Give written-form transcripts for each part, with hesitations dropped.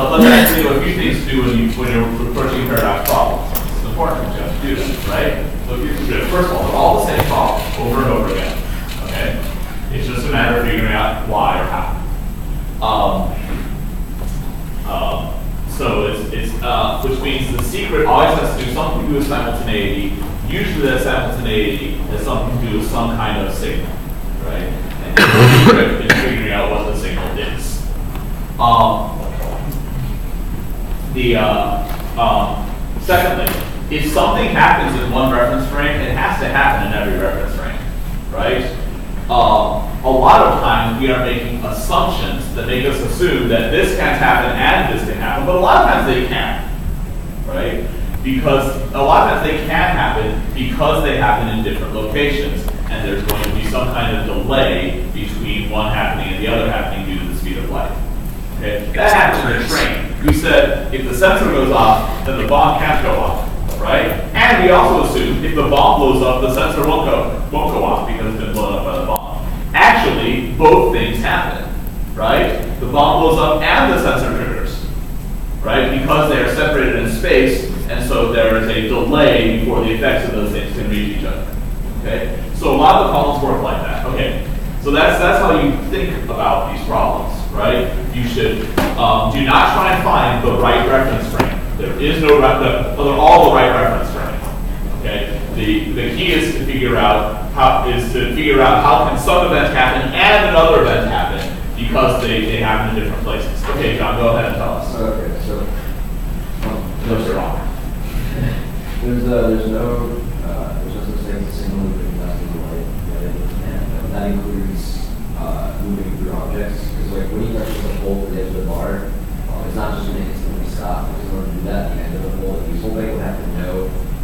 let's actually do a few things to do when you're approaching paradox problems. It's important to just do this, right? So if you do it, first of all, they're all the same problem over and over again. Okay? It's just a matter of figuring out why or how. So which means the secret always has to do something to do with simultaneity. Usually that simultaneity has something to do with some kind of signal, right? And the secret is figuring out what the signal is. Secondly, if something happens in one reference frame, it has to happen in every reference frame, right? A lot of times we are making assumptions that make us assume that this can happen and this can happen, but a lot of times they can't, right? Because a lot of times they can happen because they happen in different locations, and there's going to be some kind of delay between one happening and the other happening due to the speed of light. Okay? That happens in a train. We said if the sensor goes off, then the bomb can't go off, right? And we also assumed if the bomb blows up, the sensor won't go off because it's been blown up by the bomb. Actually, both things happen, right? The bomb blows up and the sensor triggers, right? Because they are separated in space, and so there is a delay before the effects of those things can reach each other. Okay? So a lot of the problems work like that. Okay. So that's how you think about these problems, right? You should do not try and find the right reference frame. There is no they're all the right reference frames. Okay. The key is to figure out how can some event happen and another event happen because they happen in different places. Okay, John, go ahead and tell us. Okay, so those are wrong. There's no such thing as signal moving fast in the light, and that includes moving through objects. Because like when you touch the pole to the edge of the bar, it's not just going to instantly stop. Because in order to do that, the end of the pole, the useful thing would have to know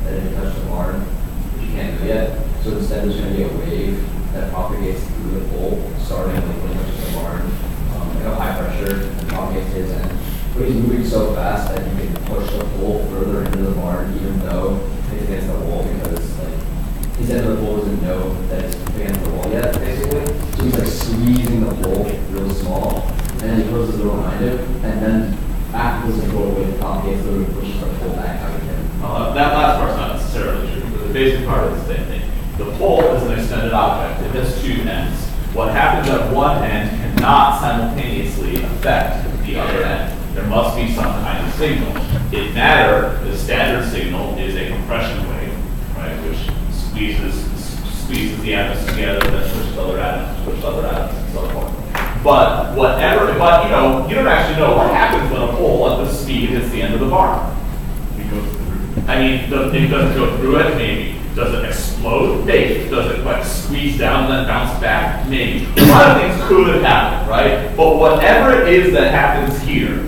that it touched the bar, which you can't do yet. So instead, there's going to be a wave that propagates through the pole, starting like when it touches the bar, at a high pressure, and propagates to his end. But he's moving so fast that you can push the pole further into the barn, even though it's against the wall, because like his end of the pole doesn't know that it's against the wall yet, basically. So he's like squeezing the pole real small, and then he closes the door behind him, and then after the control wave propagates through and pushes the pole back out again. That last part's not necessarily true, but the basic part is the same thing. The pole is an extended object. It has two ends. What happens at one end cannot simultaneously affect the other end. There must be some kind of signal. In matter, the standard signal is a compression wave, right, which squeezes the atoms together, then pushes other atoms, and so forth. But you don't actually know what happens when a pole at this speed hits the end of the bar. It goes through. I mean, it doesn't go through it, maybe. Does it explode? Maybe. Does it like squeeze down and then bounce back? Maybe. A lot of things could happen, right? But whatever it is that happens here,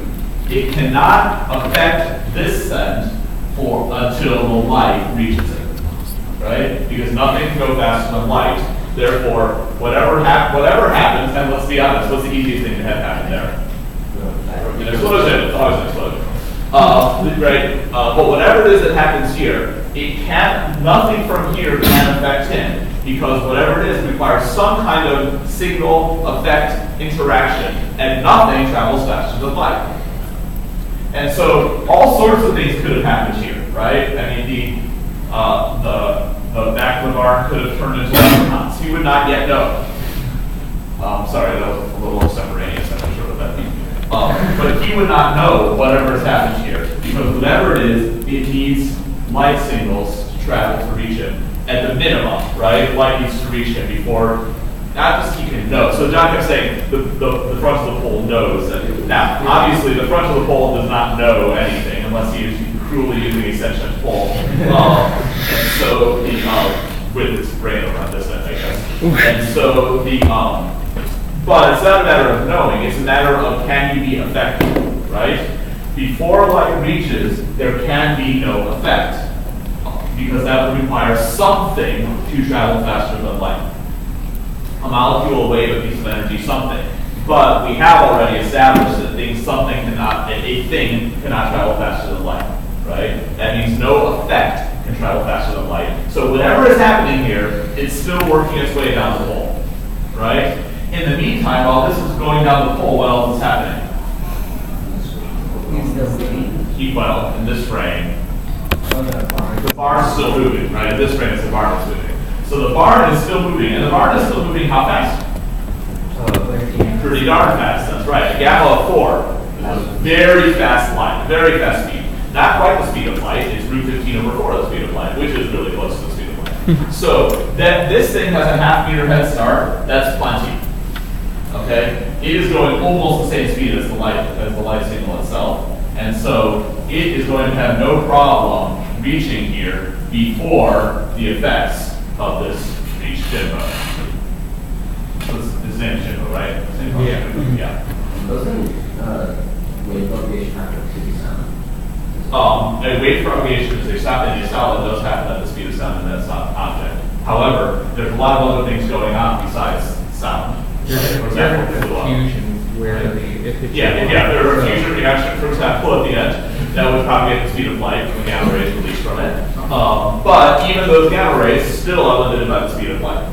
it cannot affect this end until the light reaches it, right? Because nothing can go faster than light. Therefore, whatever happens, and let's be honest, what's the easiest thing to have happen there? An explosion. It's always an explosion. Right? But whatever it is that happens here, nothing from here can affect him, because whatever it is requires some kind of signal effect interaction, and nothing travels faster than light. And so all sorts of things could have happened here, right? I mean, the back of the bar could have turned into electrons. He would not yet know. Sorry, that was a little extemporaneous. I'm not sure what that means. But he would not know whatever has happened here, because whatever it is, it needs light signals to travel to reach him. At the minimum, right? Light needs to reach him before, not just he can know. So John kept saying the front of the pole knows. Now, obviously, the front of the pole does not know anything unless he is cruelly using a sentient pole. And so, with its brain around this end, I guess. And so, but it's not a matter of knowing, it's a matter of can you be effective, right? Before light reaches, there can be no effect, because that would require something to travel faster than light. A molecule, a wave, a piece of energy, something. But we have already established that a thing cannot travel faster than light, right? That means no effect can travel faster than light. So whatever is happening here, it's still working its way down the pole, right? In the meantime, while this is going down the pole, what else is happening? Well, in this frame, the barn's still moving, right? In this frame, it's the barn is moving. So the barn is still moving, and the barn is still moving how fast? Pretty darn fast, that's right. A gamma of 4 is a very fast line, very fast speed. Not quite the speed of light, it's root 15 over 4 the speed of light, which is really close to the speed of light. So that this thing has a half-meter head start, that's plenty. Okay? It is going almost the same speed as the light signal itself. And so it is going to have no problem reaching here before the effects of this reach Jimbo. His name is Jimbo, right? Yeah. Doesn't wave propagation happen at 50 sound? A wave propagation is a solid does happen at the speed of sound, and that's not an object. However, there's a lot of other things going on besides sound. There's For example, fusion where there are fusion reactions, for example, at the end, that would propagate the speed of light when gamma rays released from it. But even those gamma rays still are limited by the speed of light.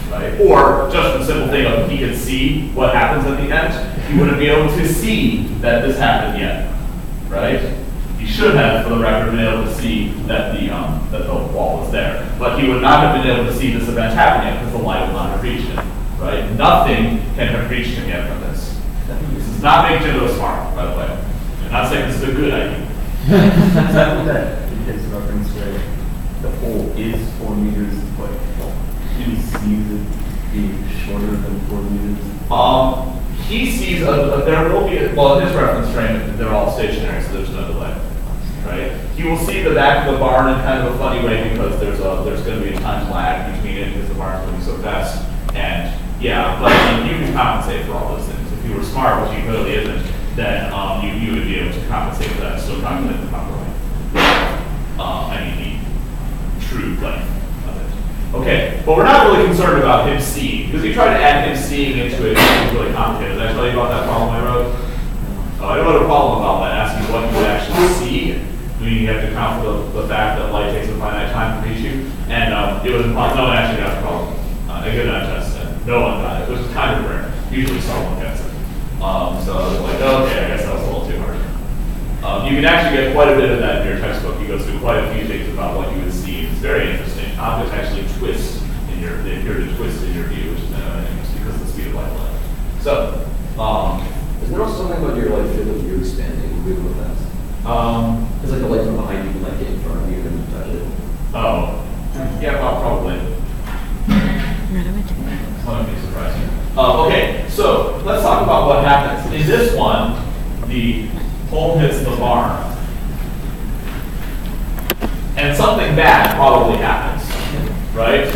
Right? Or just the simple thing of he can see what happens at the end, he wouldn't be able to see that this happened yet. Right? He should have, for the record, been able to see that the wall was there. But he would not have been able to see this event happen yet because the light would not have reached him. Right? Nothing can have reached him yet from this. This does not make Jimbo smart, by the way. I'm not saying this is a good idea. That his reference where the hole is 4 meters, but he sees it being shorter than 4 meters. He sees there will be well in his reference frame they're all stationary, so there's no delay. Right? He will see the back of the barn in kind of a funny way because there's going to be a time lag between it because the barn's moving so fast. And yeah, but you can compensate for all those things. If you were smart, which he clearly isn't, then you would be able to compensate for that, still calculate the proper way. The true length of it. Okay, but we're not really concerned about him seeing, because we tried to add him seeing into it, it's really complicated. Did I tell you about that problem I wrote? I wrote a problem about that, asking what you would actually see. Meaning you have to account for the fact that light takes a finite time to reach you. And it was impossible. No one actually got the problem. I did not test it. No one got it. It was kind of rare. Usually someone gets it. So I was like, okay, I guess that was a little too hard. You can actually get quite a bit of that in your textbook. He goes through quite a few things about what you would see. It's very interesting. Objects actually twist they appear to twist in your view, which is interesting because of the speed of light. So, is there also something about your field of view expanding with that? It's like the light from behind you can get in front of you and touch it. Oh, yeah, well, probably. That would be surprising. Okay, so let's talk about what happens. In this one, the pole hits the barn. And something bad probably happens, right?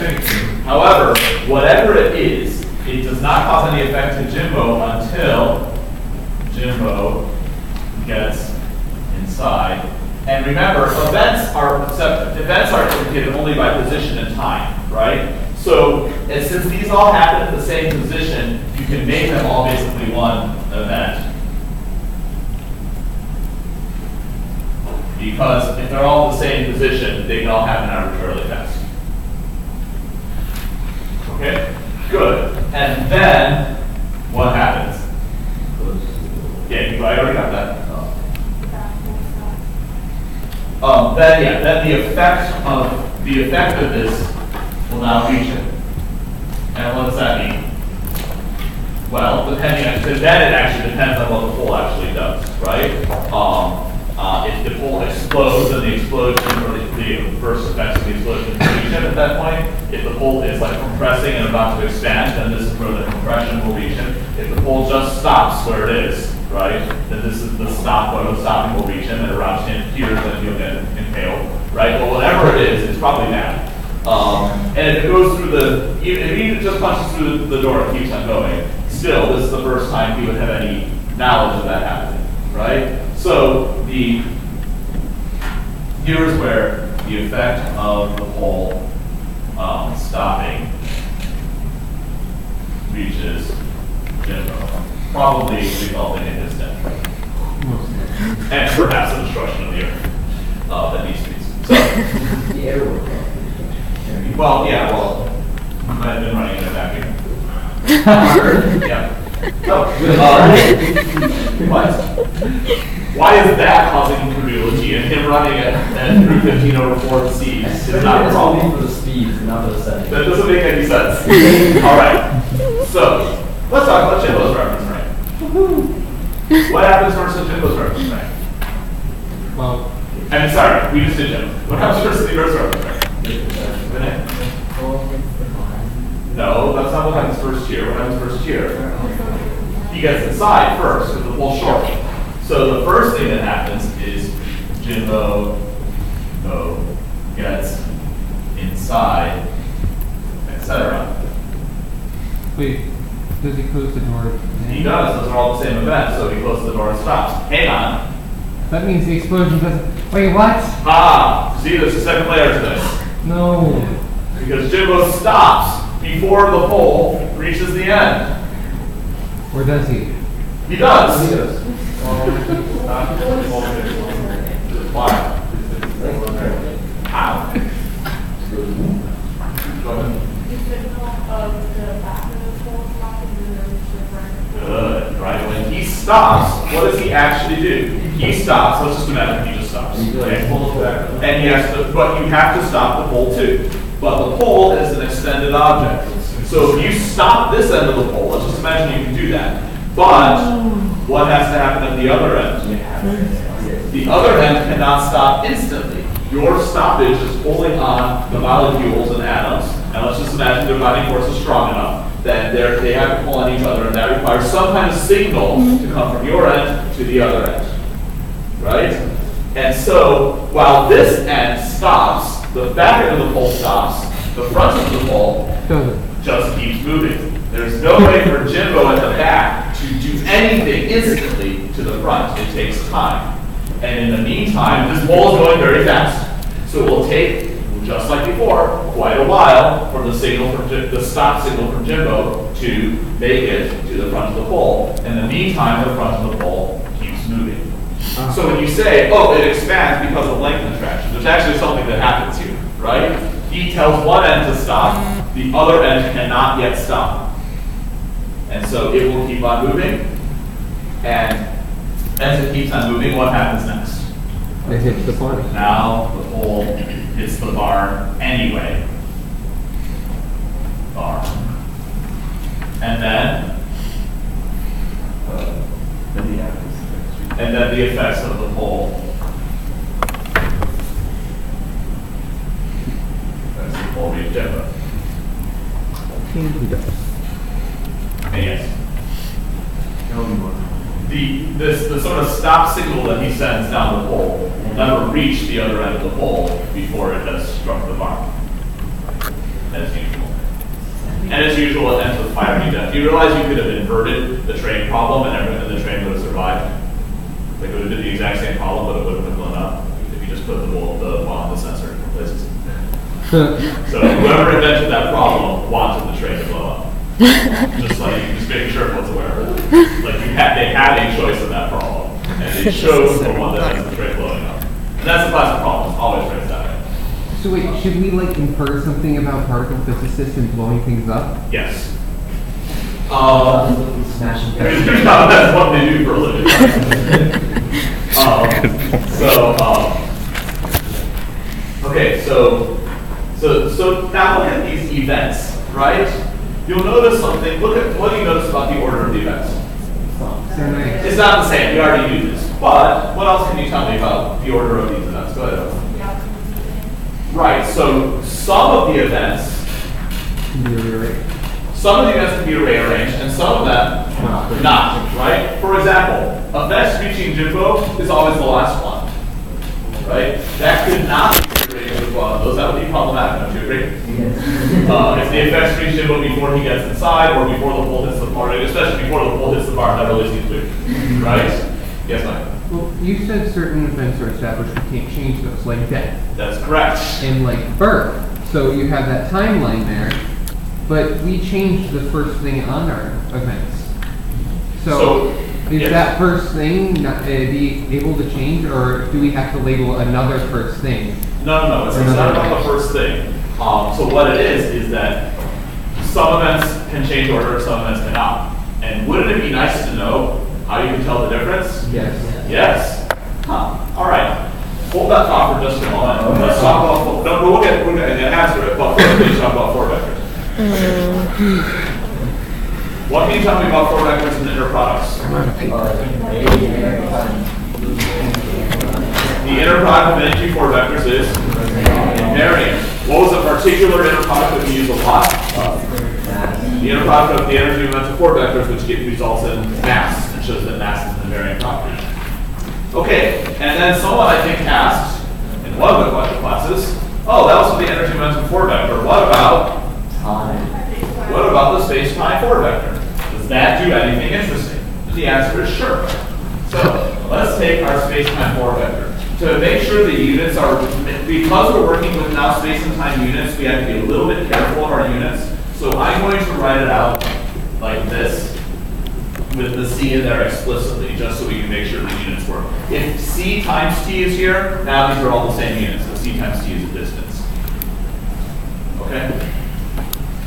However, whatever it is, it does not cause any effect to Jimbo until Jimbo gets inside. And remember, events are indicated only by position and time, right? So, and since these all happen at the same position, you can make them all basically one event. Because if they're all in the same position, they can all happen arbitrarily fast. Okay, good. And then, what happens? Yeah, I already got that. Then the effect of this will now reach it. And what does that mean? Well, then it actually depends on what the pole actually does, right? If the pole explodes, then the explosion or the first effects of the explosion will reach it at that point. If the pole is compressing and about to expand, then this is where the compression will reach it. If the pole just stops where it is, right, then this is the stop where the stopping will reach him, and around him here, then he'll get impaled, right? But whatever it is, it's probably bad. And if it goes through if he just punches through the door and keeps on going, still, this is the first time he would have any knowledge of that happening, right? So here's where the effect of the pole stopping reaches Jimbo, probably resulting in his death, and perhaps the destruction of the earth that needs to be. So, The air will come. well, I might have been running in a vacuum. Yeah. Oh, what? Why is that causing incredulity and him running at 315 over 4 C is not a problem? For the speed, not for the setting. That doesn't make any sense. All right. So let's talk about Jimbo's reference range. What happens versus Jimbo's reference range? Well, I mean, sorry, we just did Jim. What happens versus the Earth's reference range? No, that's not what happens first year. What happens first year? He gets inside first with the full short. So the first thing that happens is Jimbo gets inside, etc. wait, does he close the door? He does. Those are all the same events. So he closes the door and stops. Hang on. That means the explosion doesn't. Wait, what? Ah, see, there's a second layer to this. No. Because Jimbo stops before the pole reaches the end. Or does he? He does. He does. Why? How? Go ahead. Good, right? When he stops, what does he actually do? He stops, let's just imagine he just stops. Okay? And he has to, but you have to stop the pole too. But the pole is an extended object. So if you stop this end of the pole, let's just imagine you can do that. But what has to happen at the other end? The other end cannot stop instantly. Your stoppage is pulling on the molecules and atoms, and let's just imagine their binding force is strong enough that they have to pull on each other, and that requires some kind of signal to come from your end to the other end, right? And so while this end stops, the back end of the pole stops, the front of the pole just keeps moving. There's no way for Jimbo at the back to do anything instantly to the front. It takes time. And in the meantime, this pole is going very fast. So it will take, just like before, quite a while for the signal from the stop signal from Jimbo to make it to the front of the pole. In the meantime, the front of the pole keeps moving. So when you say, oh, it expands because of length contraction, there's actually something that happens here, right? He tells one end to stop, the other end cannot yet stop. And so it will keep on moving, and as it keeps on moving, what happens next? It hits the bar. Now the pole hits the bar anyway. Bar. And then the effects of the pole. That's the pole reach Jimbo. And yes. The sort of stop signal that he sends down the pole will never reach the other end of the pole before it has struck the bar, as usual. And as usual, it ends with fiery death. You realize you could have inverted the train problem and the train would have survived? Like it would have been the exact same problem, but it would have been blown up if you just put the bomb, the sensor in places. So whoever invented that problem wanted the train to blow up. Just making sure everyone's aware of it. Like they had a choice in that problem, and they chose the one that has the train blowing up. And that's the classic problem. It's always raised that way. So wait, should we like infer something about particle physicists and blowing things up? Yes. Smashing That's what they do for a living. Okay, so now look at these events, right? You'll notice something. Look at what do you notice about the order of the events? It's not the same. We already knew this. But what else can you tell me about the order of these events? Go ahead. Right. So some of the events can be rearranged, and some of them not. Right. For example, effects reaching Jimbo is always the last one. Right. That could not be rearranged with one of those. That would be problematic. Don't you agree? If the effects reach Jimbo before he gets inside, or before the pole hits the bar, especially before the pole hits the bar, that really seems weird. Right? Yes, Mike? Well, you said certain events are established, we can't change those, like death. That's correct. And like birth. So you have that timeline there, but we changed the first thing on our events. So is yes. that first thing not, be able to change, or do we have to label another first thing? No. It's not about the first thing. So what it is that some events can change order, some events cannot. And wouldn't it be nice to know how you can tell the difference? Yes. Yes. hold that thought for just a moment. Let's talk about, no, we'll get an answer it, but first let's talk about 4 vectors. What can you tell me about 4 vectors and inner products? The inner product of any 4 vectors is invariant. What was a particular inner product that we use a lot? The inner product of the energy momentum 4 vectors, which results in mass, and shows that mass is an invariant property. Okay, and then someone I think asked in one of the classes, oh, that was for the energy momentum 4 vector. What about time? What about the space-time 4 vector? Does that do anything interesting? And the answer is sure. So let's take our space-time 4 vector. To make sure the units are, because we're working with now space and time units, we have to be a little bit careful of our units. So I'm going to write it out like this, with the c in there explicitly, just so we can make sure the units work. If c times t is here, now these are all the same units. So c times t is a distance. Okay?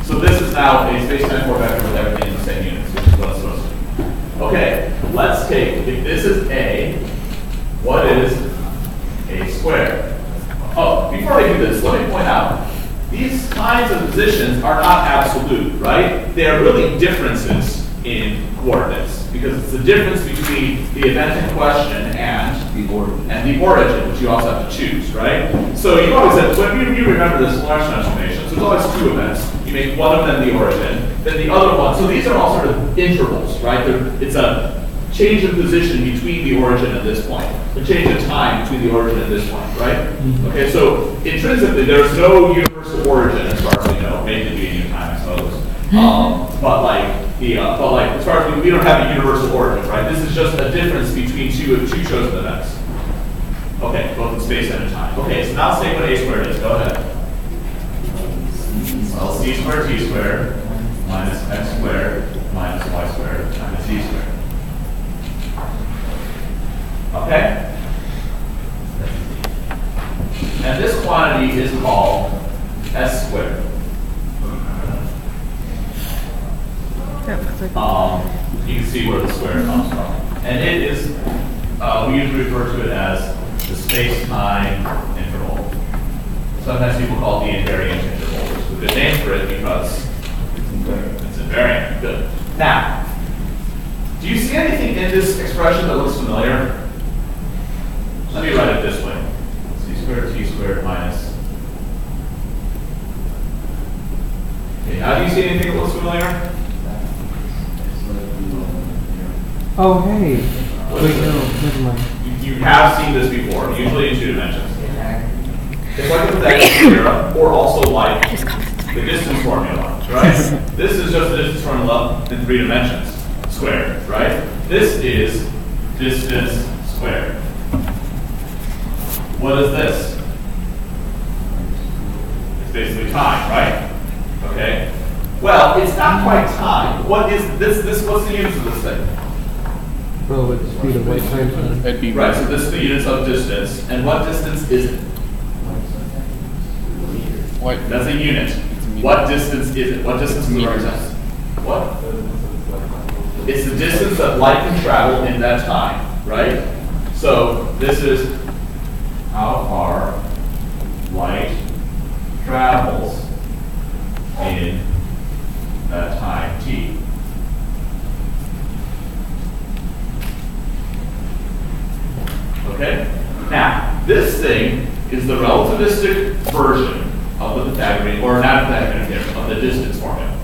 So this is now a space-time 4 vector with everything in the same units, which is what it's supposed to be. Okay, let's take, if this is a, what is a squared? Oh, before I do this, let me point out, these kinds of positions are not absolute, right? They are really differences in coordinates, because it's the difference between the event in question and the origin, which you also have to choose, right? So you always have, when you remember this Lorentz transformation, so there's always 2 events. You make one of them the origin, then the other one, so these are all sort of intervals, right? It's a change of position between the origin and this point, a change of time between the origin and this point, right? Okay, so intrinsically, there's no universal origin as far as we know, maybe the beginning of time, I suppose. But as far as we don't have a universal origin, right? This is just a difference between two chosen events. Okay, both in space and in time. Okay, so now say what a squared is. Go ahead. Well, c squared t squared minus x squared minus y squared times z squared. Okay? And this quantity is called s squared. You can see where the square comes from. And it is, we usually refer to it as the space-time interval. Sometimes people call it the invariant interval, which is a good name for it because it's invariant. Good. Now, do you see anything in this expression that looks familiar? Let me write it this way. C squared t squared minus. Okay, now do you see anything that looks familiar? Oh, hey. Wait, no, never mind. You have seen this before, usually in 2 dimensions. It's like the Pythagorean theorem, or also like the distance formula, right? This is just the distance formula in 3 dimensions, squared, right? This is distance squared. What is this? It's basically time, right? Okay. Well, it's not quite time. What is this? What's the units of this thing? Oh, it's speed of light times time. That'd be Right, so this is the units of distance. And what distance is it? what? That's a unit. What distance is it? What distance represents? What? It's the distance that light can travel in that time, right? So this is how far light travels in that time t. Okay? Now, this thing is the relativistic version of the Pythagorean, or not Pythagorean theorem, of the distance formula.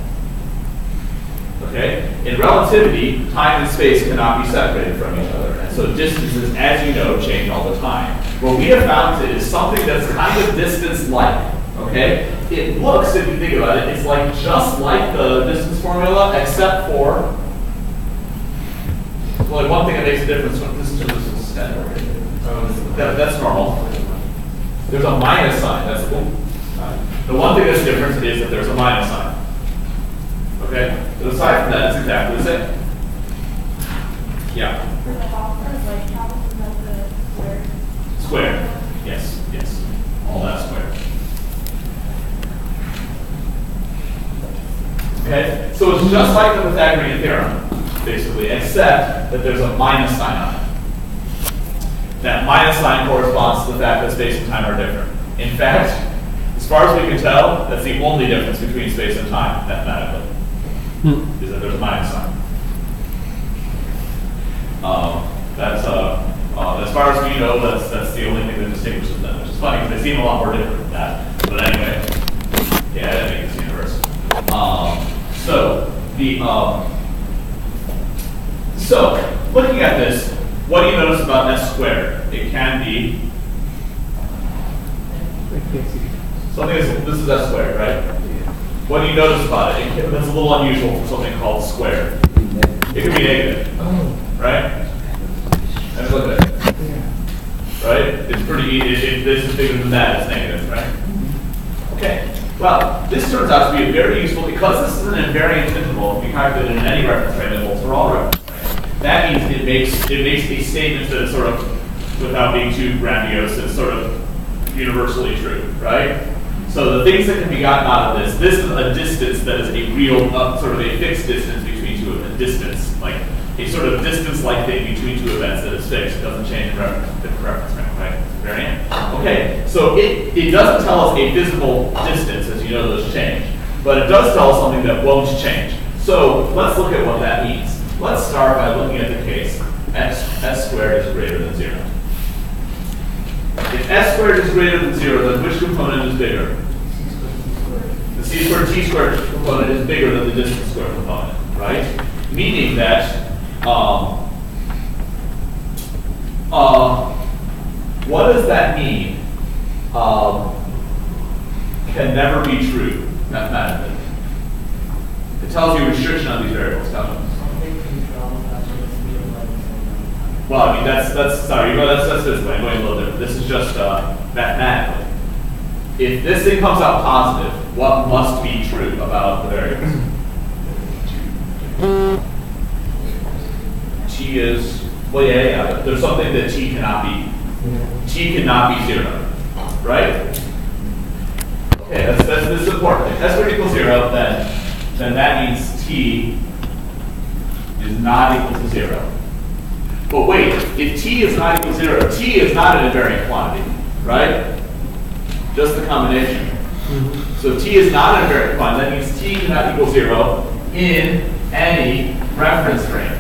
Okay? In relativity, time and space cannot be separated from each other. And so distances, as you know, change all the time. What we have found is something that's kind of distance-like. Okay? It looks, if you think about it, it's like just like the distance formula, except for, well, one thing that makes a difference from distance to distance is 10. That's normal. There's a minus sign. That's cool. The one thing that's different is that there's a minus sign. Okay? But aside from that, it's exactly the same. Yeah. Square. Yes, yes. All that square. Okay? So it's just like the Pythagorean theorem, basically, except that there's a minus sign on it. That minus sign corresponds to the fact that space and time are different. In fact, as far as we can tell, that's the only difference between space and time, mathematically, is that there's a minus sign. As far as we know, that's the only thing that distinguishes them, which is funny because they seem a lot more different than that. But anyway, yeah, I think it's universe. So looking at this, what do you notice about S squared? It can be something. This is S squared, right? What do you notice about it? That's a little unusual for something called squared. It could be negative, right? And look at it. Right? It's pretty easy. If this is bigger than that, it's negative, right? Okay. Well, this turns out to be very useful because this is an invariant interval. If you calculate it in any reference frame that holds for all reference frames, that means it makes a statement that is sort of, without being too grandiose, is sort of universally true, right? So the things that can be gotten out of this is a distance that is a real, sort of a fixed distance between two events. Distance, like a sort of distance-like thing between two events that is fixed. It doesn't change in different reference frame, right? Variant. Okay, so it doesn't tell us a physical distance, as you know those change, but it does tell us something that won't change. So let's look at what that means. Let's start by looking at the case s squared is greater than 0. If s squared is greater than 0, then which component is bigger? The c squared t squared component is bigger than the distance squared component, right? Meaning that what does that mean? Can never be true mathematically. It tells you restriction on these variables. Well, I mean that's sorry, that's this way. I'm going a little different. This is just mathematically. If this thing comes out positive, what must be true about the variables? T is, well, yeah. There's something that T cannot be. T cannot be 0, right? Okay, this is important. If s squared equals 0, then that means T is not equal to 0. But wait, if T is not equal to 0, T is not an invariant quantity, right? Just the combination. So T is not an invariant quantity. That means T cannot equal 0 in any reference frame.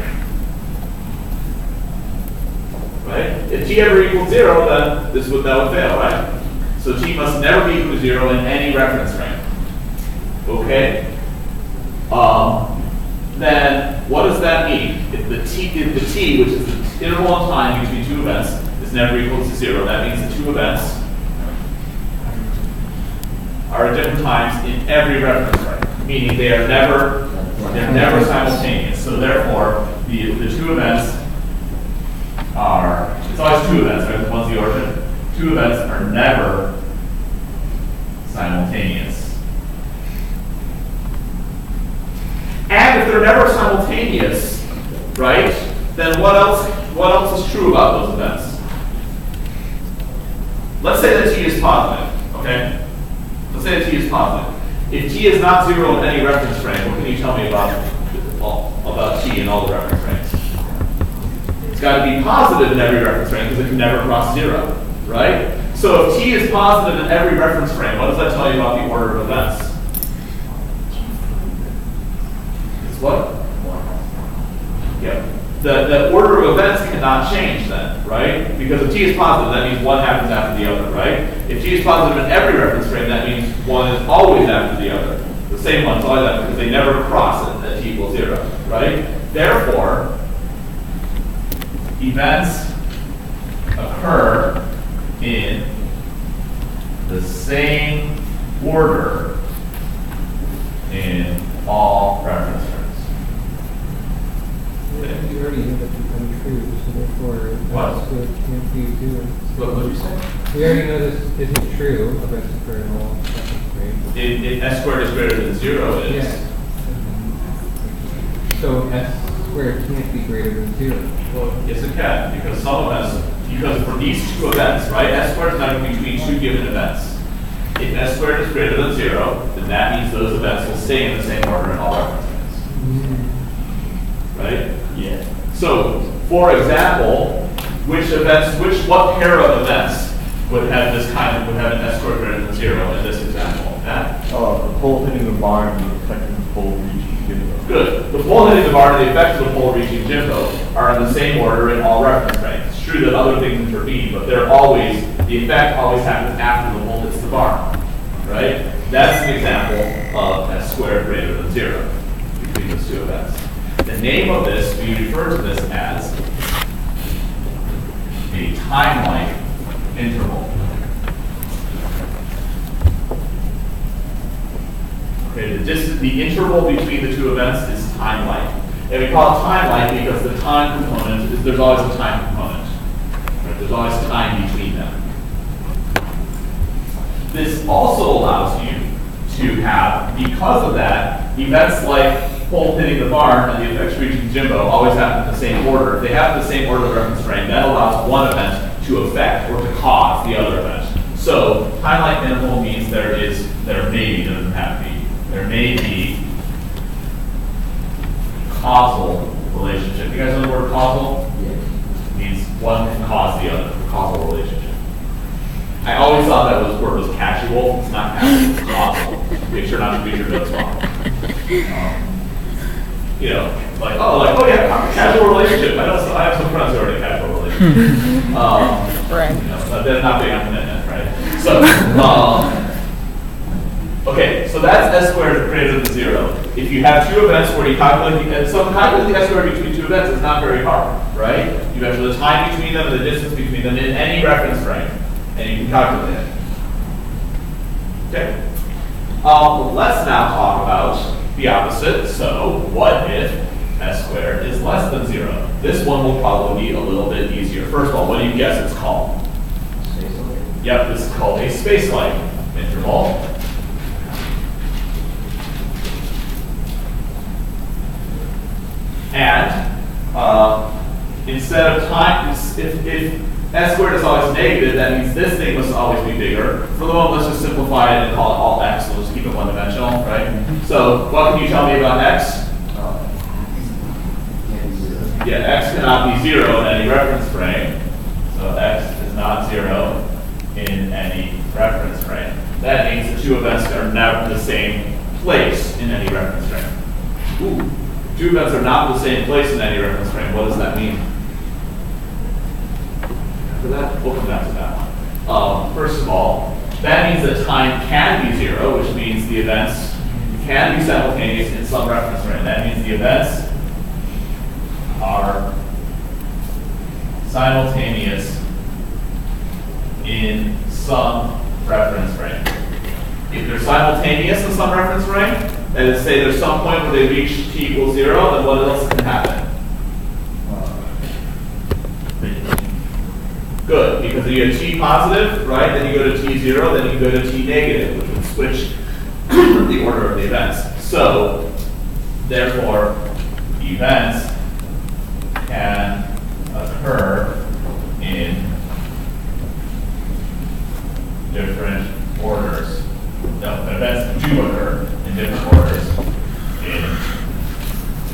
Right? If T ever equals 0, then that would fail, right? So T must never be equal to 0 in any reference frame. Okay? Then what does that mean? If the T, which is the interval of time between two events, is never equal to 0, that means the two events are at different times in every reference frame, meaning they're never simultaneous. So therefore, the two events are, it's always two events, right? One's the origin. Two events are never simultaneous. And if they're never simultaneous, right, then what else is true about those events? Let's say that T is positive, okay? Let's say that T is positive. If T is not 0 in any reference frame, what can you tell me about T in all the reference frames? It's got to be positive in every reference frame because it can never cross 0, right? So if T is positive in every reference frame, what does that tell you about the order of events? It's what? Yeah. The order of events cannot change then, right? Because if T is positive, that means one happens after the other, right? If T is positive in every reference frame, that means one is always after the other. The same one's always after because they never cross it at T equals 0, right? Therefore, events occur in the same order in all reference frames. You already know that become true, so therefore what? That's what can't be doing. What did you say? We already know this isn't true of S squared in all reference frames. If S squared is greater than 0, it is. Yeah. So S squared can't be greater than 0. Well, yes, it can, because some events, because for these two events, right, S squared is not between two given events. If S squared is greater than 0, then that means those events will stay in the same order in all reference frames. Right? Yeah. So, for example, what pair of events would have an S squared greater than 0 in this example? Matt? The pole hitting the barn and the effect of the pole reaching Jimbo. Good. The pole hitting the barn and the effect of the pole reaching Jimbo are in the same order in all reference frames. It's true that other things intervene, but the effect always happens after the pole hits the barn, right? That's an example of S squared greater than 0 between those two events. The name of this, we refer to this as a time-like interval. Okay, the interval between the two events is time-like. And we call it time-like because the time component there's always a time component. Right? There's always time between them. This also allows you to have, because of that, events like pole hitting the barn and the effects reaching Jimbo always happen in the same order. If they happen in the same order of reference frame, that allows one event to affect or to cause the other event. So time-like interval means there may be, doesn't have to be, there may be causal relationship. You guys know the word causal? Yeah. It means one can cause the other, causal relationship. I always thought that word was casual. It's not casual, it's causal. Make sure not to read your notes wrong. Oh yeah, casual relationship. I have some friends who are in a casual relationship. Right. But they're not big on commitment, right? So, okay, so that's S squared greater than 0. If you have two events where you calculate, calculating the S squared between two events is not very hard, right? You measure the time between them and the distance between them in any reference frame, and you can calculate it. Okay. Let's now talk about the opposite. So, what if S squared is less than 0? This one will probably be a little bit easier. First of all, what do you guess it's called? Space-like. Yep, this is called a space-like interval. And instead of time, if S squared is always negative, that means this thing must always be bigger. For the moment, let's just simplify it and call it all X. We'll just keep it one-dimensional, right? So what can you tell me about X? Yeah, X cannot be 0 in any reference frame. So X is not 0 in any reference frame. That means the two events are never in the same place in any reference frame. Ooh, two events are not in the same place in any reference frame. What does that mean? For that, we'll come back to that one. First of all, that means that time can be 0, which means the events can be simultaneous in some reference frame. That means the events are simultaneous in some reference frame. If they're simultaneous in some reference frame, that is, say there's some point where they reach t equals 0, then what else can happen? Good, because if you get t positive, right, then you go to t0, then you go to t negative, which would switch the order of the events. So, therefore, events can occur in different orders. No, events do occur in different orders in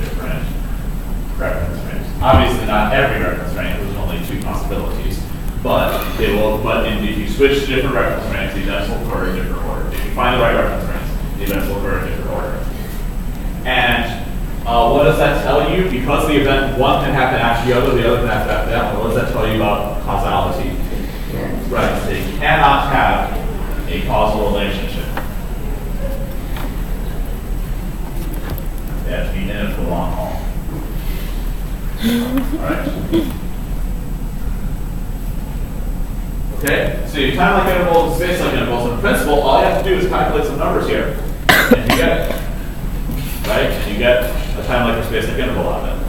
different reference frames. Obviously, not every reference frame. There's only two possibilities. But they will. But if you switch to different reference frames, the events will occur in different order. If you find the right reference frames, the events will occur in different order. And what does that tell you? Because the event one can happen after the other can happen after that one. What does that tell you about causality? Right. They cannot have a causal relationship. They have to be in it for the long haul. All right. Okay, so you have time-like intervals and space-like intervals. In principle, all you have to do is calculate some numbers here, and you get it. Right? And you get a time-like or space-like interval out of it.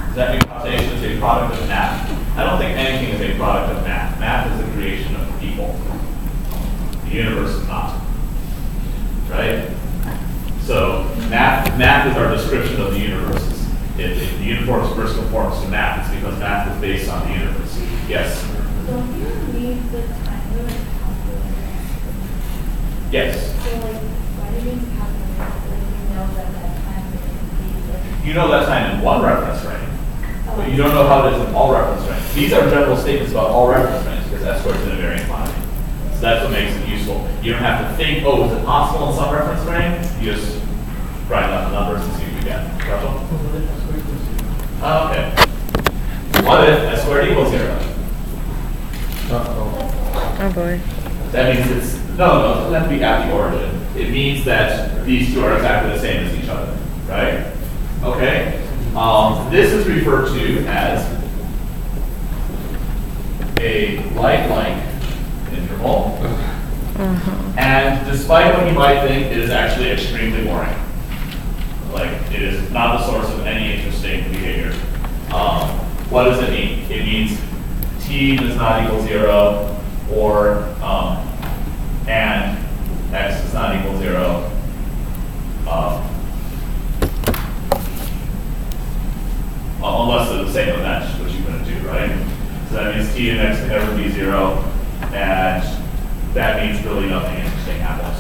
Does that mean causation is a product of math? I don't think anything is a product of math. Math is a creation of people. The universe is not. Right? So math is our description of the universe. If the universe first conforms to math, it's because math is based on the universe. Yes? Don't you need the time limit calculator? Yes. So like, why everything's calculated, so you know that time is complete. You know that time in one reference frame, but you don't know how it is in all reference frames. These are general statements about all reference frames because S squared is an invariant quantity. So that's what makes it useful. You don't have to think, oh, is it possible in some reference frame? You just write down the numbers and see what you get. Russell? Okay. What if S squared equals 0? Oh boy. That means it's, no, it doesn't have to be at the origin. It means that these two are exactly the same as each other, right? Okay. This is referred to as a light-like interval. And despite what you might think, it is actually extremely boring. Like, it is not the source of any interesting behavior. What does it mean? It means t does not equal 0, or and x does not equal 0. Unless they're the same event, which you couldn't do, right? So that means t and x can never be 0, and that means really nothing interesting happens.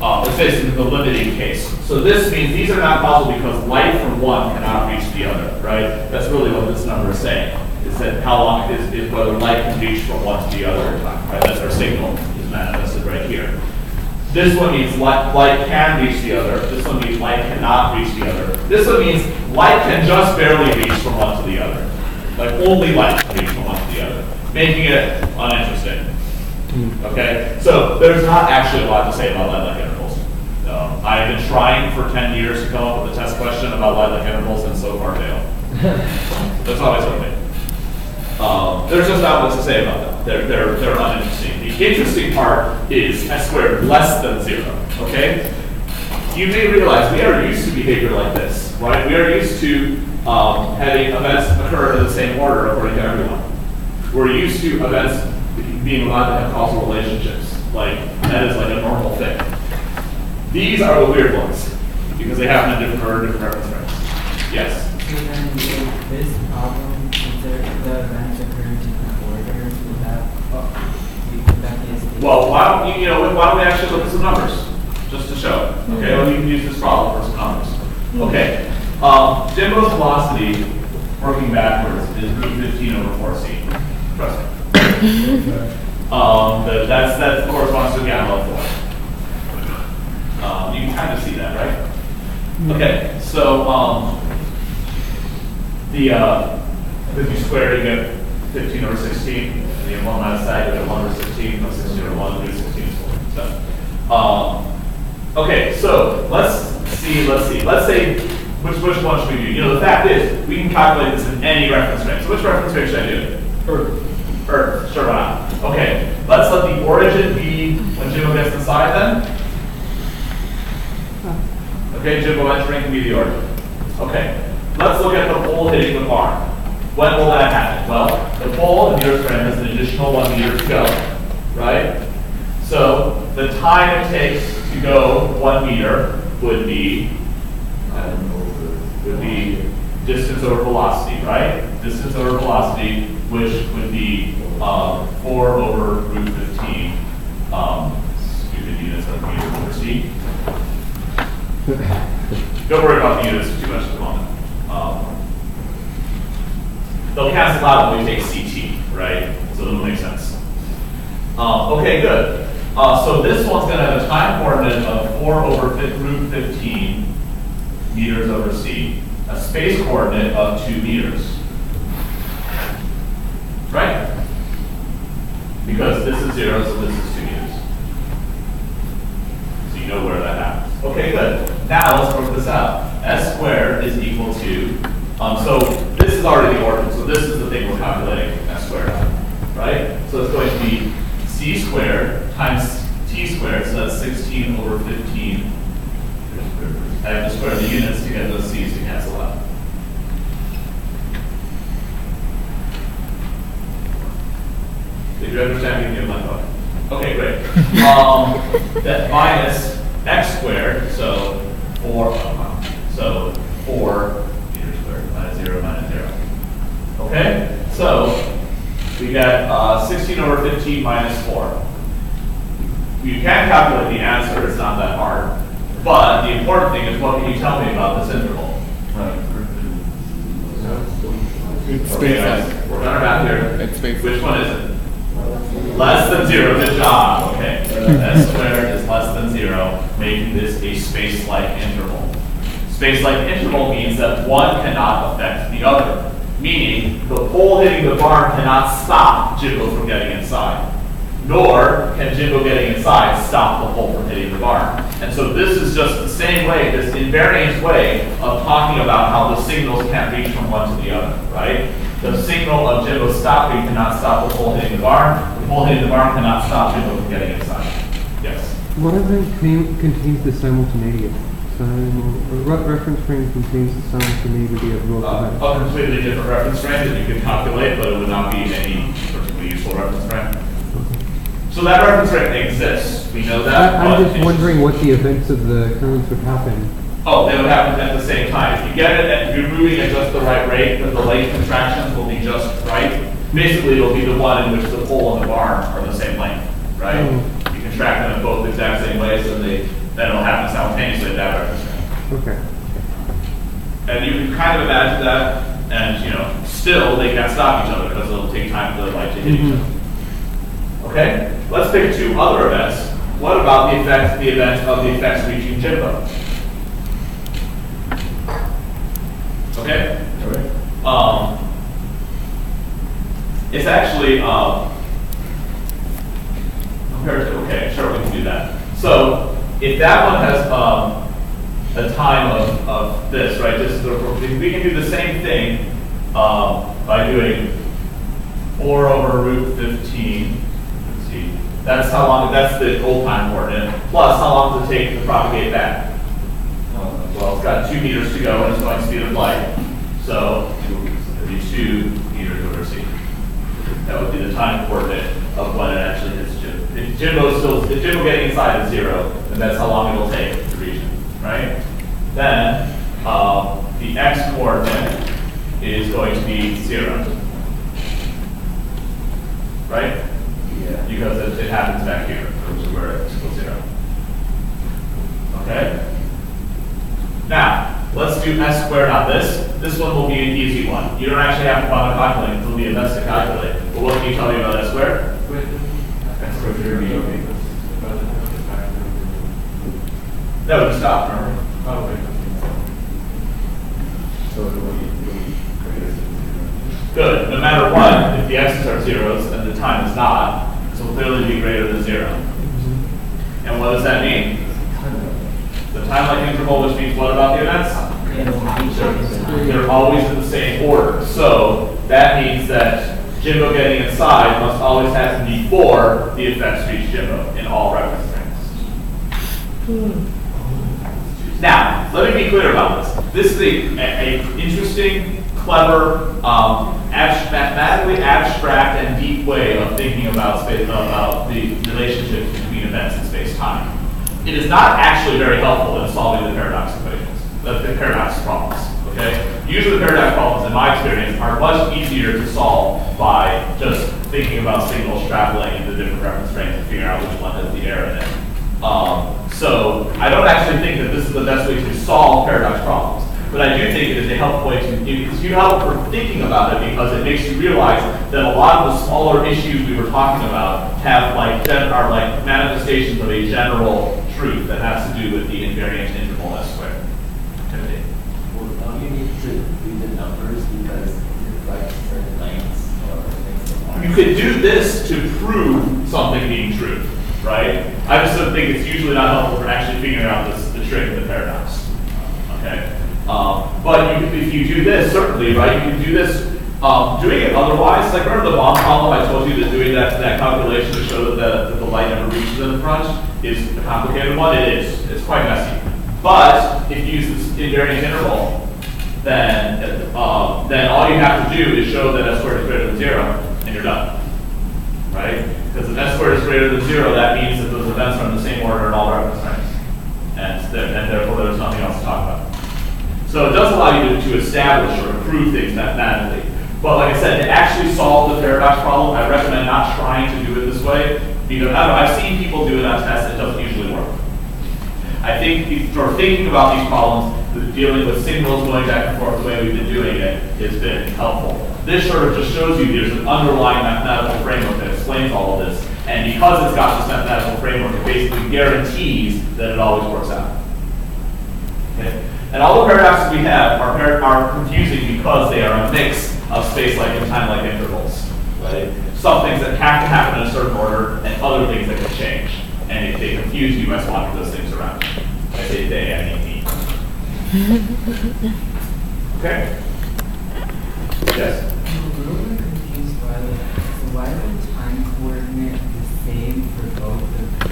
It's basically the limiting case. So this means these are not possible because light from one cannot reach the other, right? That's really what this number is saying, is that how long is whether light can reach from one to the other in time, right? That's our signal is manifested right here. This one means light can reach the other. This one means light cannot reach the other. This one means light can just barely reach from one to the other. Like only light can reach from one to the other, making it uninteresting. Okay, so there's not actually a lot to say about light-like intervals. I've been trying for 10 years to come up with a test question about light-like intervals and so far failed. That's always okay. There's just not much to say about them. They're uninteresting. The interesting part is S squared less than 0, okay? You may realize we are used to behavior like this, right? We are used to having events occur in the same order according to everyone. We're used to events being allowed to have causal relationships. Like, that is like a normal thing. These are the weird ones, because they happen in different order, different reference frames. Yes? So then if this problem, since the events occur in different order, we have, that is Well, why don't we actually look at some numbers, just to show it. Okay, well, you can use this problem for some numbers. Okay, Jimbo's velocity, working backwards, is root 15 over 4c. Trust me. That corresponds to gamma 4. You can kind of see that, right? Okay, so if you square it, you get 15 over 16, and you have 1 minus that, you get 1 over 16, no 16 over 1, 16 is 4. So, okay, so let's say which one should we do? You know, the fact is we can calculate this in any reference frame. So which reference frame should I do? Earth, sure, why not? Okay, let's let the origin be when Jimbo gets inside then. Okay, Jimbo entering can be the origin. Okay, let's look at the pole hitting the bar. When will that happen? Well, the pole in the Earth frame has an additional 1 meter to go, right? So the time it takes to go 1 meter would be distance over velocity, right? Distance over velocity, which would be 4 over root 15 stupid units of meter over c. Don't worry about the units too much at the moment. They'll cancel out when we take CT, right? So it'll make sense. Okay, good. So this one's going to have a time coordinate of 4 over root 15 meters over c, a space coordinate of 2 meters. Right? Because this is 0, so this is 2 meters. So you know where that happens. Okay, good. Now let's work this out. S squared is equal to, so this is already the origin, so this is the thing we're calculating S squared on, right? So it's going to be c squared times t squared, so that's 16 over 15. I have to square the units to get those c's to cancel out. Did you understand me? Okay, great. That minus x squared, so 4 meters squared, minus 0, minus 0. Okay, so we got 16 over 15 minus 4. You can calculate the answer, it's not that hard. But the important thing is, what can you tell me about this interval? It's Okay, space guys, we're on our map here. It's space. Which one is it? Less than 0. Good job. Okay. S squared is less than 0, making this a space-like interval. Space-like interval means that one cannot affect the other. Meaning, the pole hitting the barn cannot stop Jimbo from getting inside. Nor can Jimbo getting inside stop the pole from hitting the barn. And so this is just the same way, this invariant way of talking about how the signals can't reach from one to the other, right? The signal of Jimbo stopping cannot stop the pole hitting the barn. The pole hitting the barn cannot stop Jimbo from getting inside. Yes? What event contains the simultaneity? What reference frame contains the simultaneity of both events? A completely different reference frame that you could calculate, but it would not be any particularly useful reference frame. So that reference frame exists. We know that. I'm just wondering what the events of the occurrence would happen. Oh, they would happen at the same time. If you get it and you're moving at just the right rate, then the length contractions will be just right. Basically, it'll be the one in which the pole and the barn are the same length, right? You contract them in both the exact same ways, and then it'll happen simultaneously at that reference frame. Okay. And you can kind of imagine that, and still they can't stop each other because it'll take time for the light to hit each other. Okay, let's pick two other events. What about the event of the effects reaching Jimbo? Okay. It's actually compared to, okay, sure, we can do that. So if that one has a time of this, right? We can do the same thing by doing 4 over root 15. Let's see. That's how long. That's the old time coordinate. Plus, how long does it take to propagate back? Well, it's got 2 meters to go, and it's going speed of light. So it would be 2 meters over c. That would be the time coordinate of when it actually hits Jimbo. If Jimbo getting inside is 0, then that's how long it will take to reach it, right? Then the x coordinate is going to be 0, right? Yeah. Because it happens back here, which is where it's equals 0. Okay. Now, let's do s squared on this. This one will be an easy one. You don't actually have to bother calculating. It will be a mess to calculate. But what can you tell me about s squared? No, we stopped, remember? Good. No matter what, if the x's are zeros and the time is not, this will clearly be greater than 0. And what does that mean? The time-like interval, which means what about the events? They're always in the same order. So that means that Jimbo getting inside must always happen before the effects reach Jimbo in all reference frames. Now, let me be clear about this. This is a interesting, clever, mathematically abstract and deep way of thinking about the relationships between events in space-time. It is not actually very helpful in solving the paradox equations, the paradox problems. Okay? Usually the paradox problems, in my experience, are much easier to solve by just thinking about signals extrapolating the different reference frames and figuring out which one has the error in it. So I don't actually think that this is the best way to solve paradox problems. But I do think it is a helpful way to, it's helpful for thinking about it because it makes you realize that a lot of the smaller issues we were talking about have are like manifestations of a general truth that has to do with the invariant interval s squared. Timothy? Well, don't you need to do the numbers because it's like certain lengths or things? You could do this to prove something being true, right? I just don't think it's usually not helpful for actually figuring out the trick of the paradox. Okay? But if you do this, certainly, right, you can do this, doing it otherwise, like remember the bomb problem I told you that doing that calculation to show that the light never reaches in the front is a complicated one? It is. It's quite messy. But if you use this invariant interval, then all you have to do is show that s squared is greater than 0, and you're done. Right? Because if s squared is greater than 0, that means that those events are in the same order in all reference frames. And therefore there's nothing else to talk about. So it does allow you to establish or prove things mathematically. But like I said, to actually solve the paradox problem, I recommend not trying to do it this way. Because I don't know, I've seen people do it on tests, it doesn't usually work. I think for thinking about these problems, dealing with signals going back and forth the way we've been doing it has been helpful. This sort of just shows you there's an underlying mathematical framework that explains all of this. And because it's got this mathematical framework, it basically guarantees that it always works out. Okay? And all the paradoxes we have are confusing because they are a mix of space-like and time-like intervals. Right? Some things that have to happen in a certain order, and other things that can change. And if they confuse you by swapping those things around. When I say they, I mean me. Okay? Yes? I'm a little bit confused by the, so why is the time coordinate the same for both of the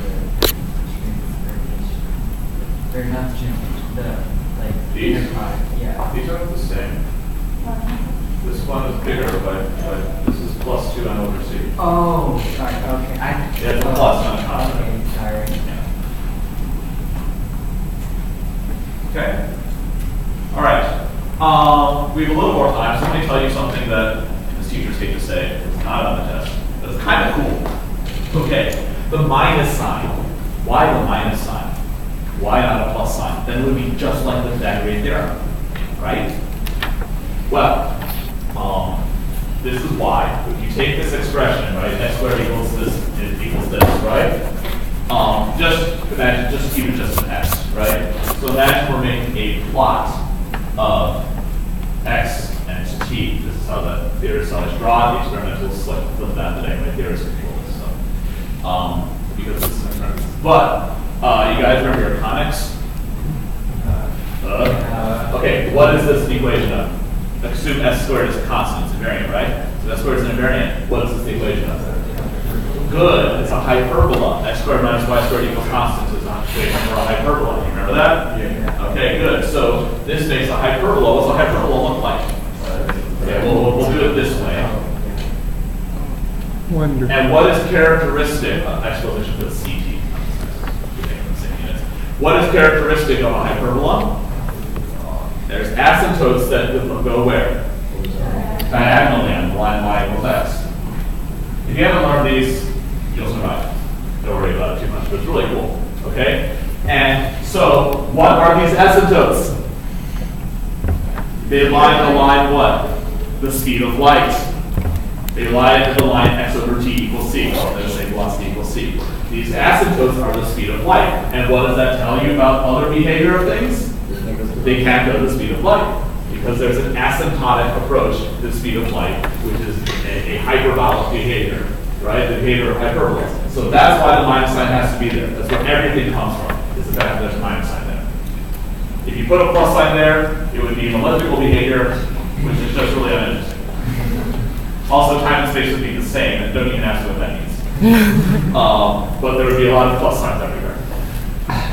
transportation? Or not the transportation, the, like, These? inner product, yeah. These are the same. This one is bigger, but this is +2 on over C. Oh, sorry, okay. Yeah, it's a plus, not a constant. Okay, sorry. Okay. All right. We have a little more time, so let me tell you something that the teachers hate to say. It's not on the test, but it's kind of cool. Okay. The minus sign. Why the minus sign? Why not a plus sign? Then it would be just like the Pythagorean theorem, right? Well, this is why. If you take this expression, right, x squared equals this, right? Just imagine, just keep it just an x, right? So imagine we're making a plot of x and t. This is how the theorists always draw. The experimentals flip that today, right? Theorists control this stuff. Because this is an experiment. But you guys remember your conics? Okay, what is this an equation of? Assume s squared is a constant, it's invariant, right? So s squared is an invariant. What is this the equation of? Good, it's a hyperbola. X squared minus y squared equals constant is an equation for a hyperbola. You remember that? Yeah. Okay, good. So this makes a hyperbola. What's a hyperbola look like? Okay, we'll do it this way. Wonderful. And what is characteristic? Actually, I should put CT. What is characteristic of a hyperbola? There's asymptotes that go where? Diagonally on the line y equals x. If you haven't learned these, you'll survive. Don't worry about it too much, but it's really cool. Okay? And so, what are these asymptotes? They lie in the line what? The speed of light. They lie in the line x over t equals c. They're the same velocity equals c. These asymptotes are the speed of light. And what does that tell you about other behavior of things? They can't go to the speed of light because there's an asymptotic approach to the speed of light, which is a hyperbolic behavior, right? The behavior of hyperbolas. So that's why the minus sign has to be there. That's where everything comes from, is the fact that there's a minus sign there. If you put a plus sign there, it would be an elliptical behavior, which is just really uninteresting. Also, time and space would be the same, and don't even ask what that means. But there would be a lot of plus signs everywhere.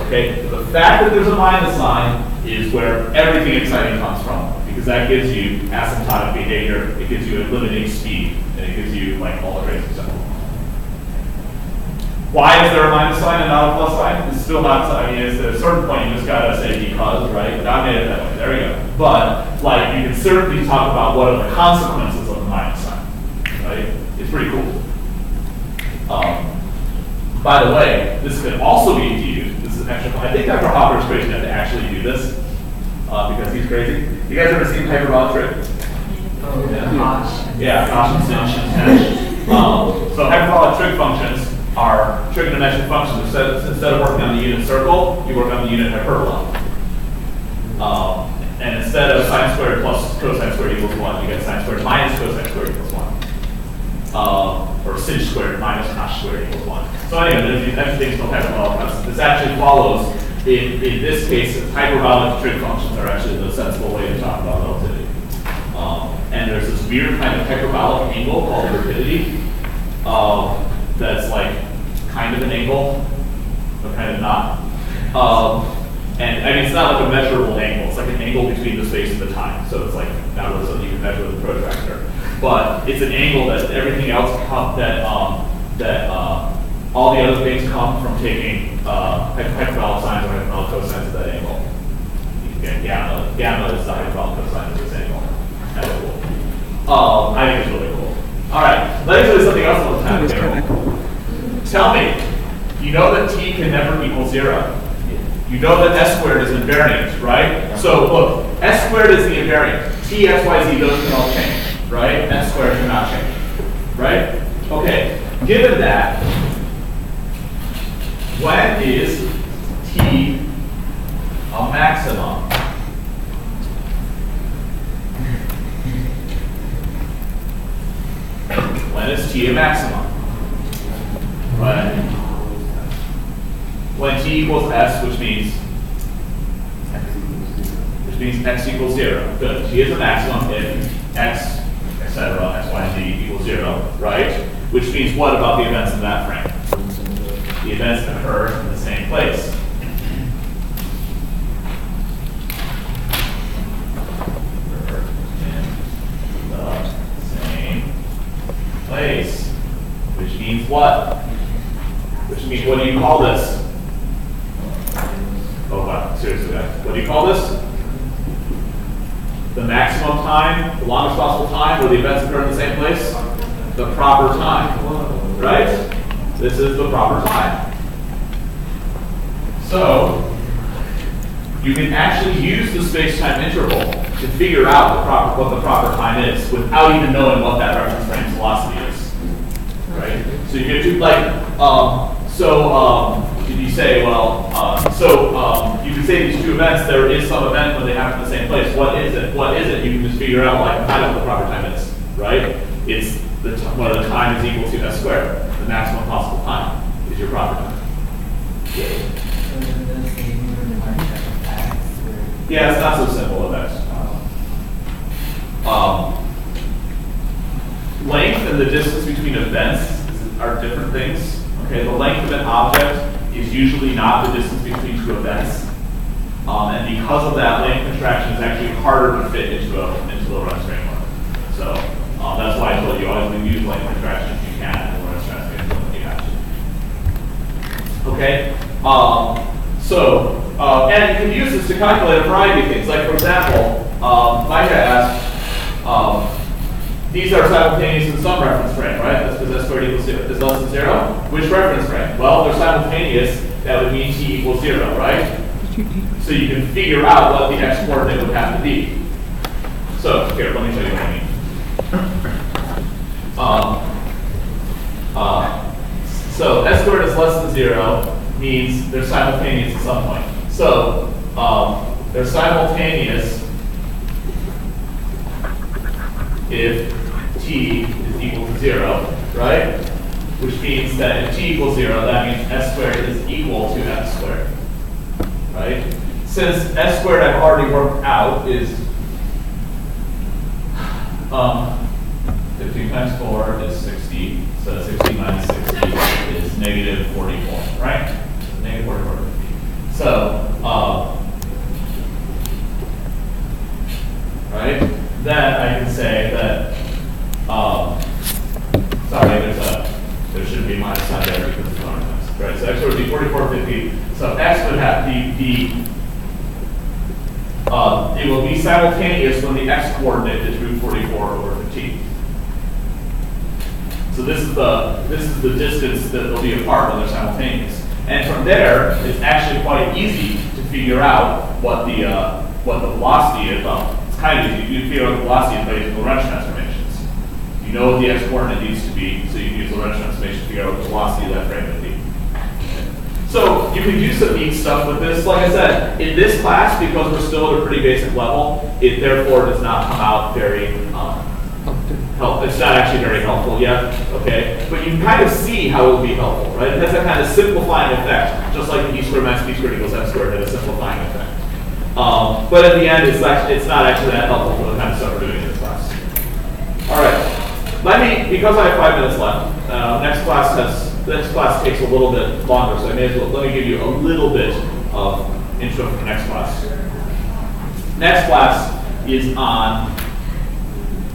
Okay, the fact that there's a minus sign is where everything exciting comes from, because that gives you asymptotic behavior, it gives you a limiting speed, and it gives you like all the crazy stuff. Why is there a minus sign and not a plus sign? It's still not, I mean, at a certain point you just gotta say because, right? I made it that way, there we go. But, like, you can certainly talk about what are the consequences of the minus sign, right? It's pretty cool. By the way, this can also be viewed. This is actually, I think Dr. Hopper's crazy enough to actually do this because he's crazy. You guys ever seen hyperbolic trick? Oh, yeah, Koch and Sinch and Tesh. So hyperbolic trig functions are trigonometric functions. Instead of working on the unit circle, you work on the unit hyperbola. And instead of sine squared plus cosine squared equals 1, you get sine squared minus cosine squared equals 1. Or sinh squared minus cosh squared equals 1. So anyway, there's these extra things called hyperbolic functions. This actually follows, in this case, hyperbolic trig functions are actually the sensible way to talk about relativity. And there's this weird kind of hyperbolic angle called rapidity that's like kind of an angle, but kind of not. And I mean, it's not like a measurable angle. It's like an angle between the space and the time. So it's like not really something you can measure with a protractor. But it's an angle that everything else all the other things come from taking hyperbolic sines or hyperbolic cosines of that angle. Again, gamma is the hyperbolic cosine of this angle. Kind of cool. I think it's really cool. All right, let me tell you something else about the time table. Tell me, you know that t can never equal 0. You know that s squared is invariant, right? So look, s squared is the invariant. T, x, y, z, those can all change, right? S squared cannot change, right? Okay, given that, when is t a maximum? When is t a maximum? When t equals s, which means x equals 0. Good. T is a maximum if x, etc., x, y, and z equals 0, right? Which means what about the events in that frame? The events occur in the same place. Occur in the same place. Which means what? Which means, what do you call this? Oh wow, seriously guys. What do you call this? The maximum time, the longest possible time where the events occur in the same place? The proper time, right? This is the proper time. So, you can actually use the space-time interval to figure out what the proper time is without even knowing what that reference frame's velocity is, right? So you get to, did you say, you could say these two events, there is some event when they happen in the same place. What is it? What is it? You can just figure out, find out what the proper time is, right? It's when the time is equal to s squared. The maximum possible time is your proper time. Yeah, it's not so simple of x. Length and the distance between events are different things. Okay, the length of an object is usually not the distance between two events. And because of that, length contraction is actually harder to fit into a Lorentz framework. So that's why I told you always use length contraction if you can in Lorentz transform when you have to. Okay? And you can use this to calculate a variety of things. Like for example, Micah asked, these are simultaneous in some reference frame, right? That's because s squared equals 0 is less than 0. Which reference frame? Well, they're simultaneous. That would mean t equals 0, right? So you can figure out what the x coordinate would have to be. So here, let me show you what I mean. So s squared is less than 0 means they're simultaneous at some point. So they're simultaneous if t is equal to 0, right? Which means that if t equals 0, that means s squared is equal to x squared, right? Since s squared I've already worked out is 15 times 4 is 60, so 60 minus 60 is negative 44, right? So negative 44 to 50. So, right? Then I can say that, there should be a minus sign there because it's not times, right? So x would be 4450. So x would have it will be simultaneous when the x coordinate is root 44 over 15. So this is the distance that they'll be apart when they're simultaneous. And from there, it's actually quite easy to figure out what the velocity is. Well, it's kind of easy. You can figure out the velocity by using Lorentz transformations. You know what the x coordinate needs to be, so you can use Lorentz transformation to figure out what the velocity of that frame would be. So you can do some neat stuff with this. Like I said, in this class, because we're still at a pretty basic level, it therefore does not come out very helpful. It's not actually very helpful yet, okay? But you can kind of see how it will be helpful, right? It has a kind of simplifying effect, just like the e squared minus b squared equals f squared had a simplifying effect. But at the end, it's not actually that helpful for the kind of stuff we're doing in this class. All right. Because I have 5 minutes left, the next class takes a little bit longer, so I may as well, let me give you a little bit of intro for the next class. Next class is on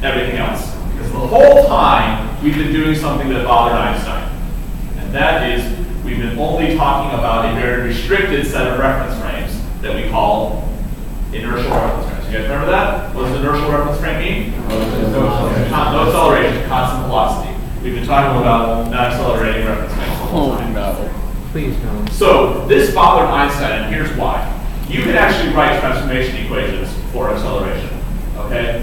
everything else. Because the whole time, we've been doing something that bothered Einstein. And that is, we've been only talking about a very restricted set of reference frames that we call inertial reference frames. You guys remember that? What does inertial reference frame mean? No acceleration, constant velocity. We've been talking about non-accelerating reference frames the whole time. Please don't. So this bothered Einstein, and here's why. You can actually write transformation equations for acceleration. Okay?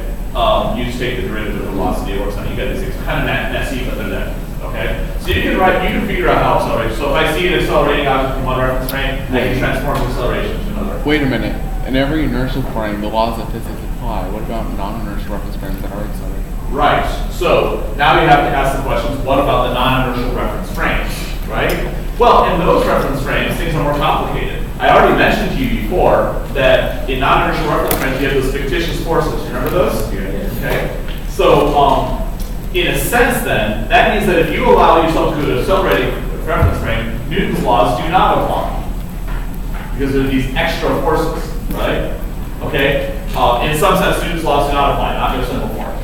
You just take the derivative of velocity, it works on. You get these things kind of messy, but they're there. Okay? So you can figure out how acceleration. So if I see an accelerating object from one reference frame, I can transform the acceleration to another. Wait a minute. In every inertial frame, the laws of physics apply. What about non-inertial reference frames that are accelerating? Right. So now we have to ask the questions, what about the non-inertial reference frames? Right? Well, in those reference frames, things are more complicated. I already mentioned to you before that in non-inertial reference frames, you have those fictitious forces. You remember those? Yeah. Okay. So, in a sense then, that means that if you allow yourself to go to an accelerating reference frame, Newton's laws do not apply. Because there are these extra forces, right? Okay? In some sense, Newton's laws do not apply, not in their simple form.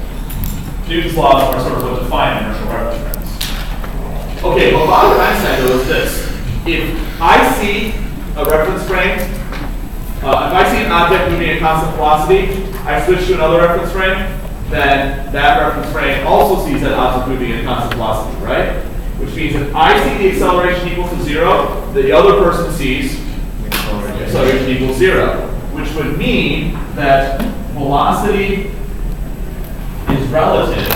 Newton's laws are sort of what define inertial reference frames. Okay, what bothered Einstein though is this. If I see a reference frame, if I see an object moving at constant velocity, I switch to another reference frame, then that reference frame also sees that object moving at constant velocity, right? Which means if I see the acceleration equal to 0, the other person sees acceleration equals 0, which would mean that velocity is relative,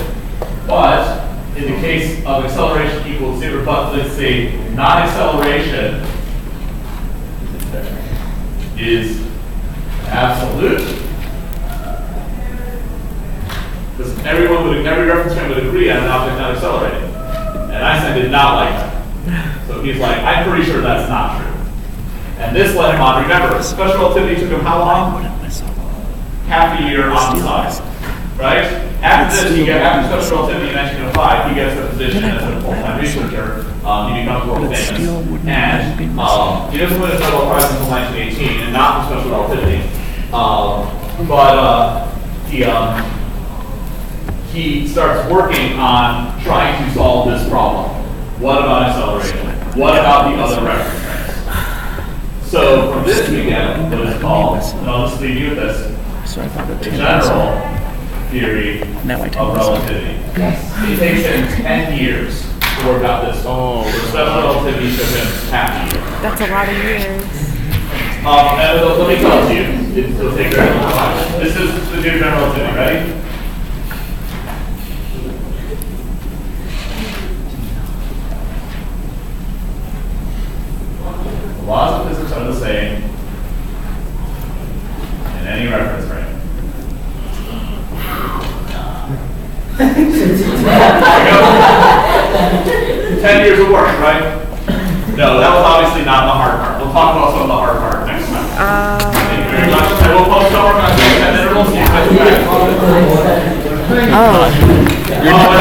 but in the case of acceleration equals 0, but let's say non-acceleration is absolute. Because every reference frame would agree on an object not accelerating. And Einstein did not like that. So he's like, I'm pretty sure that's not true. And this led him on. Remember, special relativity took him how long? Half a year on the side. Right? After this, after special relativity in 1905, he gets a position as a full-time researcher. He becomes world famous. And he doesn't win a Nobel Prize until 1918, and not for special relativity. He starts working on trying to solve this problem. What about acceleration? What about the other reference frames? So from this we get what is called, and I'll just leave you with this, the general theory of relativity. It takes him 10 years to work out this. For special relativity took him half a year. That's a lot of years. And let me tell you, it'll take very long time. This is the new general relativity, ready? The laws of physics are the same in any reference frame. 10 years of work, right? No, that was obviously not the hard part. We'll talk about some of the hard part next time. Thank you very much. I will post homework on 10 intervals. Oh.